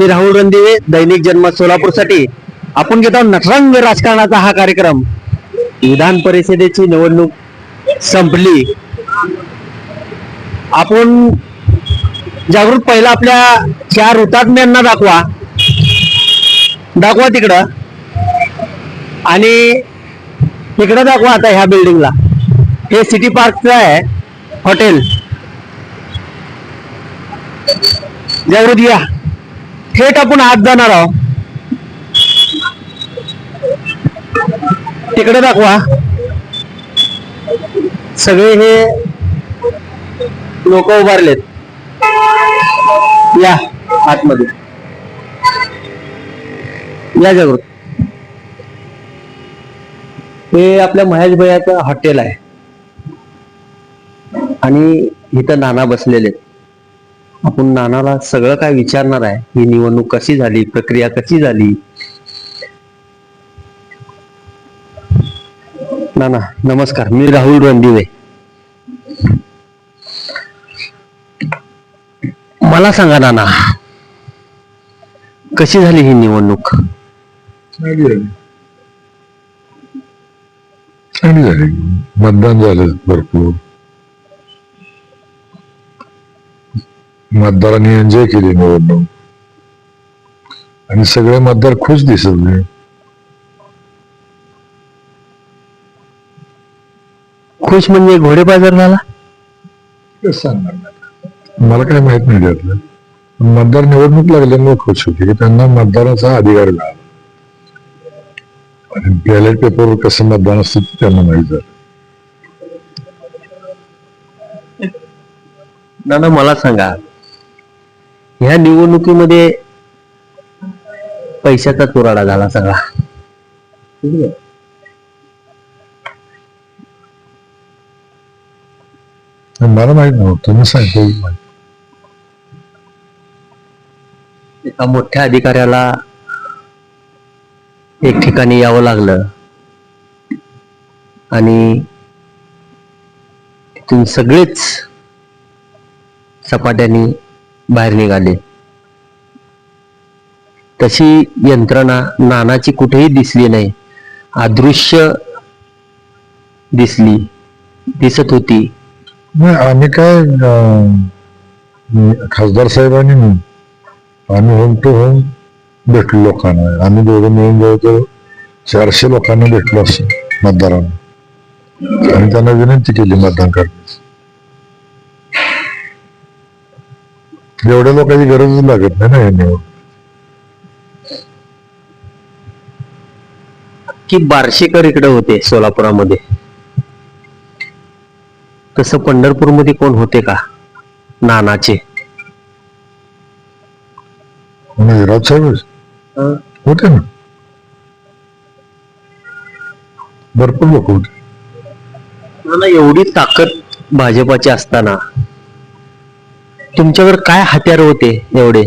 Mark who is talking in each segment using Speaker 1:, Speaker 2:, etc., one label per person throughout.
Speaker 1: मी राहुल रणदिवे, दैनिक जन्म सोलापूरसाठी आपण घेत आहोत नटरंग राजकारणाचा हा कार्यक्रम. विधान परिषदेची निवडणूक संपली. आपण जागृत पहिला आपल्या 4 हुतात्म्यांना दाखवा तिकडं, आणि तिकडं दाखवा आता ह्या बिल्डिंगला. हे सिटी पार्कचं आहे हॉटेल. जागृत या, थेट आपण आत जाणार आहोत. तिकडे दाखवा. सगळे हे लोक उभारलेत. या आतमध्ये या जागृत. हे आपल्या महेश भैयाचं हॉटेल आहे आणि इथं नाना बसलेले आहेत. आपण नानाला सगळं काय विचारणार आहे. ही निवडणूक कशी झाली, प्रक्रिया कशी झाली. नाना नमस्कार, मी राहुल रणदिवे. मला सांगा नाना, कशी झाली ही निवडणूक?
Speaker 2: चांगली झाली. मतदान झालं भरपूर. मतदारांनी एन्जॉय केली निवडणूक आणि सगळे मतदार खुश दिसले.
Speaker 1: खुश म्हणजे घोडेबाजार झाला?
Speaker 2: सांगणार मला काय माहित नाही त्यातलं. मतदार निवडणूक लागल्यामुळे खुश होते की त्यांना मतदानाचा अधिकार मिळाला. आणि बॅलेट पेपरवर कसं मतदान असतं ते त्यांना माहित झालं.
Speaker 1: नाना मला सांगा, ह्या निवडणुकीमध्ये पैशाचा चुराडा झाला सगळा.
Speaker 2: मला माहित नव्हतं, तुम्ही सांगतो.
Speaker 1: एका मोठ्या अधिकाऱ्याला एक ठिकाणी यावं लागलं आणि तिथून सगळेच सपाट्याने बाहेर निघाले. तशी यंत्रणा नानाची कुठेही दिसली नाही. अदृश्य दिसत होती.
Speaker 2: नाही, आम्ही काय खासदार साहेबांनी आम्ही होम टू होम भेटलो लोकांना. आम्ही दोघं मिळून जवळजवळ 400 लोकांना भेटलो असं मतदारांना, आणि त्यांना विनंती केली मतदान करण्याची. एवढ्या लोकांची गरज लागत नाही ना हे निवड.
Speaker 1: की बार्शीकर इकडे होते सोलापुरामध्ये, तसं पंढरपूरमध्ये कोण होते का नानाचे?
Speaker 2: विराज साहेब होते ना, भरपूर लोक होते.
Speaker 1: नाना एवढी ताकद भाजपाची असताना तुमच्याकडे काय हत्यारे होते एवढे?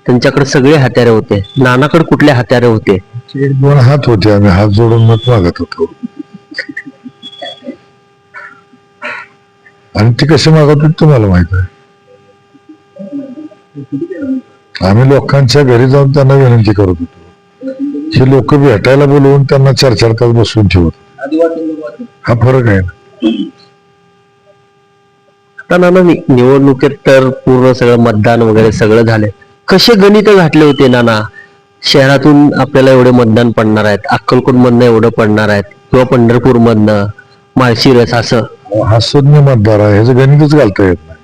Speaker 1: त्यांच्याकडे सगळे हत्यारे होते. नानाकडे कुठले हत्यारे होते?
Speaker 2: 1-2 हात होते. आम्ही हात जोडून मत मागत होतो. आणि ती कशी मागत होती तुम्हाला माहित आहे. आम्ही लोकांच्या घरी जाऊन त्यांना विनंती करत होतो. हे लोक भेटायला बोलवून त्यांना 4-4 तास बसवून ठेवत. हा फरक आहे ना.
Speaker 1: आता नाना निवडणुकीत तर पूर्ण सगळं मतदान वगैरे सगळं झाले. कसे गणित घातले होते नाना? शहरातून आपल्याला एवढे मतदान पडणार आहेत, अक्कलकोट मधनं एवढं पडणार आहेत, किंवा पंढरपूर मधनं, माळशिरस, असं.
Speaker 2: हा सुज्ञ मतदार आहे, ह्याचं गणितच घालता येत नाही.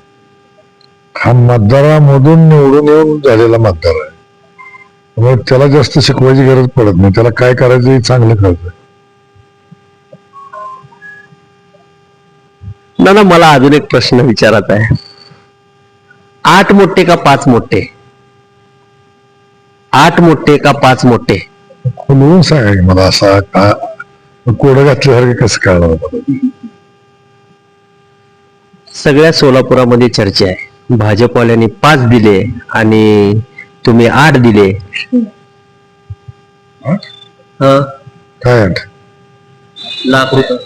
Speaker 2: हा मतदारामधून निवडून येऊन झालेला मतदार आहे. त्यामुळे त्याला जास्त शिकवायची गरज पडत नाही. त्याला काय करायचं हे चांगलं कळतंय.
Speaker 1: नाना मला अजून एक प्रश्न विचारायचा आहे. 8 मोठे का 5 मोठे? 8 मोठे का 5 मोठे?
Speaker 2: खुलवून सांगा की मला. असा कोडं घातल्यासारखं कसं कळणार मला?
Speaker 1: सगळ्या सोलापुरामध्ये चर्चा आहे. भाजपवाल्यांनी 5 दिले आणि तुम्ही 8 दिले.
Speaker 2: काय 8
Speaker 1: लाख रुपये?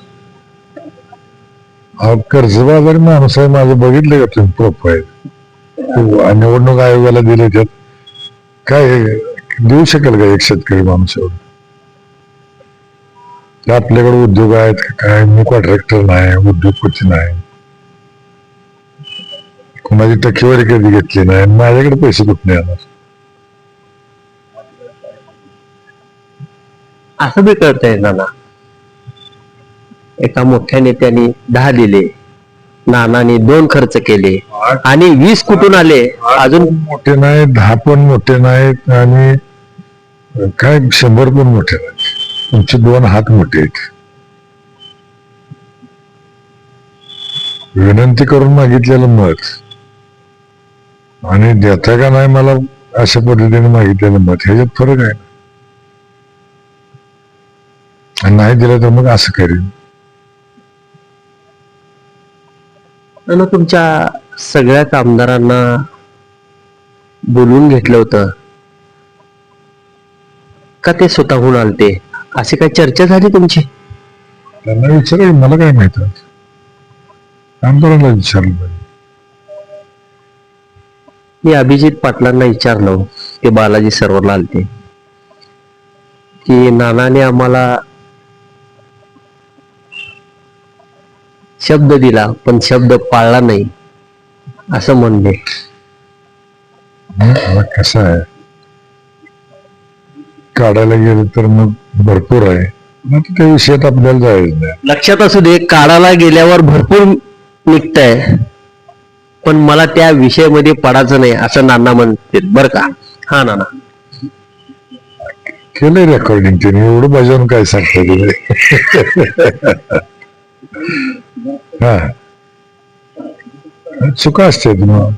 Speaker 2: कर्जबाजारी माणूस आहे माझं. बघितलं का तुम्ही प्रोफाईल? निवडणूक आयोगाला दिले त्यात काय देऊ शकेल का एक शेतकरी माणूस एवढं? आपल्याकडे उद्योग आहेत का काय? मी कॉन्ट्रॅक्टर नाही, उद्योगपती नाही, कोणाची टक्केवारी कधी घेतली नाही, माझ्याकडे पैसे कुठे येणार?
Speaker 1: असं बी कळतंय नाना, एका मोठ्या नेत्याने 10 दिले, नानाने 2 खर्च केले आणि 20 कुठून आले? अजून
Speaker 2: मोठे नाही, 10 पण मोठे नाहीत आणि काय 100 पण मोठे नाहीत. तुमचे 2 हात मोठे आहेत. विनंती करून मागितलेलं मत आणि देता का नाही मला अशा पद्धतीने मागितलेलं मत, ह्याच्यात फरक आहे. आणि नाही दिलं तर मग असं करेन.
Speaker 1: नाना, तुमच्या सगळ्याच आमदारांना बोलवून घेतलं होतं का ते स्वतःहून आलते? अशी काय चर्चा झाली तुमची?
Speaker 2: त्यांना विचारेल, मला काय माहित. आमदारांना विचारलं पाहिजे.
Speaker 1: मी अभिजित पाटलांना विचारलं, ते बालाजी सरोवरला आलते, की नानाने आम्हाला शब्द दिला पण शब्द पाळला नाही असं म्हणले.
Speaker 2: कसं आहे, काढायला गेलं तर मग भरपूर आहे, मग त्या विषयात आपल्याला जायचं नाही.
Speaker 1: लक्षात असू दे, काढायला गेल्यावर भरपूर निघतंय, पण मला त्या विषयामध्ये पडायचं नाही असं नाना म्हणते बर का. हा नाना,
Speaker 2: केलंय रेकॉर्डिंग त्यांनी, एवढं बजावून काय सांगता तिथे. हा, चुका असते. मग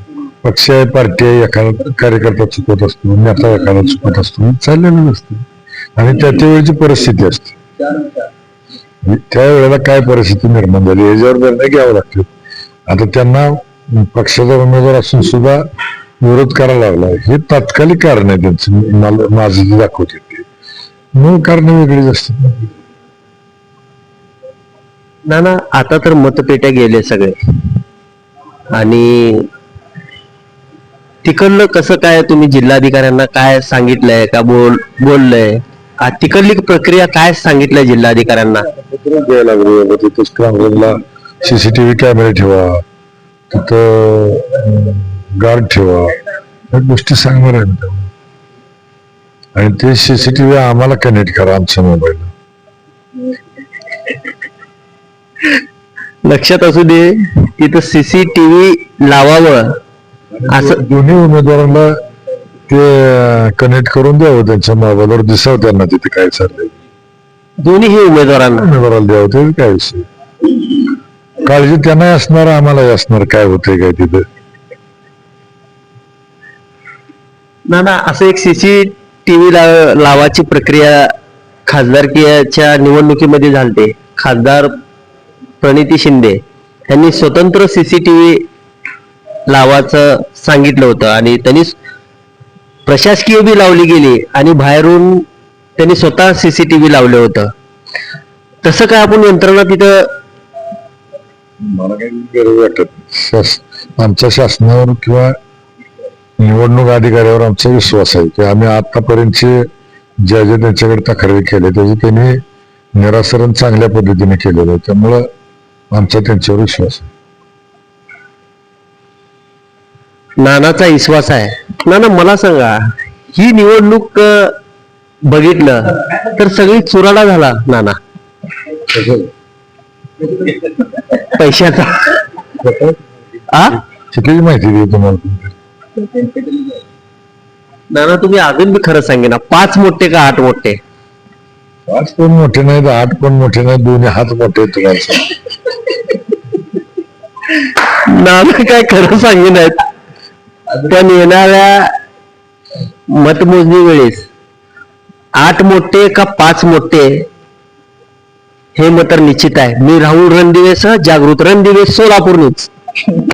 Speaker 2: पक्ष आहे, पार्टी आहे, एखादा कार्यकर्ता चुकत असतो, नेता एखादा चुकत असतो, चाललेलं नसते. आणि त्या वेळेची परिस्थिती असते, त्यावेळेला काय परिस्थिती निर्माण झाली याच्यावर निर्णय घ्यावा लागतो. आता त्यांना पक्षाचा उमेदवार असून सुद्धा विरोध करायला लागला, हे तात्कालिक कारण आहे त्यांचं. माझं जे दाखवते ते मूळ कारण वेगळीच असते.
Speaker 1: नाना, आता तर मतपेट्या गेले सगळे आणि तिकडलं कसं काय, तुम्ही जिल्हाधिकाऱ्यांना काय सांगितलंय का? बोललंय तिकडली प्रक्रिया काय सांगितलंय जिल्हाधिकाऱ्यांना?
Speaker 2: द्यायला लागले, तिथे स्ट्रॉंग रूमला सीसीटीव्ही कॅमेरे ठेवा, तिथं गार्ड ठेवा, या गोष्टी सांगणार आहे ना. आणि ते सीसीटीव्ही आम्हाला कनेक्ट करा आमच्या मोबाईलला.
Speaker 1: लक्षात असू दे, तिथं सीसीटीव्ही लावावं असं
Speaker 2: दोन्ही उमेदवारांना ते कनेक्ट करून द्यावं, त्यांच्या मोबाईलवर दिसावं त्यांना तिथे काय चाललंय.
Speaker 1: दोन्ही उमेदवारांना
Speaker 2: द्यावं, ते काय विषय. काळजी त्यांना असणार, आम्हालाही असणार, काय होतंय काय तिथं.
Speaker 1: नाना, असं एक सीसीटीव्ही लावायची प्रक्रिया खासदारकीच्या निवडणुकीमध्ये झालते. खासदार प्रणिती शिंदे यांनी स्वतंत्र सीसीटीव्ही लावायचं सांगितलं होतं आणि त्यांनी प्रशासकीय बी लावली गेली आणि बाहेरून त्यांनी स्वतः सीसीटीव्ही लावलं होतं. तसं काय आपण यंत्रणा तिथं?
Speaker 2: मला काही गरज वाटत नाही. आमच्या शासनावर किंवा निवडणूक अधिकाऱ्यावर आमचा विश्वास आहे की आम्ही आतापर्यंतचे ज्या ज्या त्यांच्याकडे तक्रारी केल्या त्याचे त्यांनी निराकरण चांगल्या पद्धतीने केलेलं आहे. त्यामुळं आमचा त्यांच्यावर विश्वास आहे.
Speaker 1: नानाचा विश्वास आहे. नाना, मला सांगा, ही निवडणूक बघितलं तर सगळी चुराडा झाला नाना पैशाचा.
Speaker 2: किती माहिती दे तुम्हाला?
Speaker 1: नाना, तुम्ही अजून बी खरं सांगे ना, 5 मोठे का 8 मोठे?
Speaker 2: 5 पण मोठे नाहीत, 8 पण मोठे नाहीत, दोन्ही हात मोठे आहेत तुम्हाला.
Speaker 1: नाना काय खरं सांगे नाहीत, पण येणाऱ्या मतमोजणी वेळेस 8 मोठे का 5 मोठे हे मत निश्चित आहे. मी राहुल रणदिवे सह जागृत रणदिवे, सोलापूर न्यूज.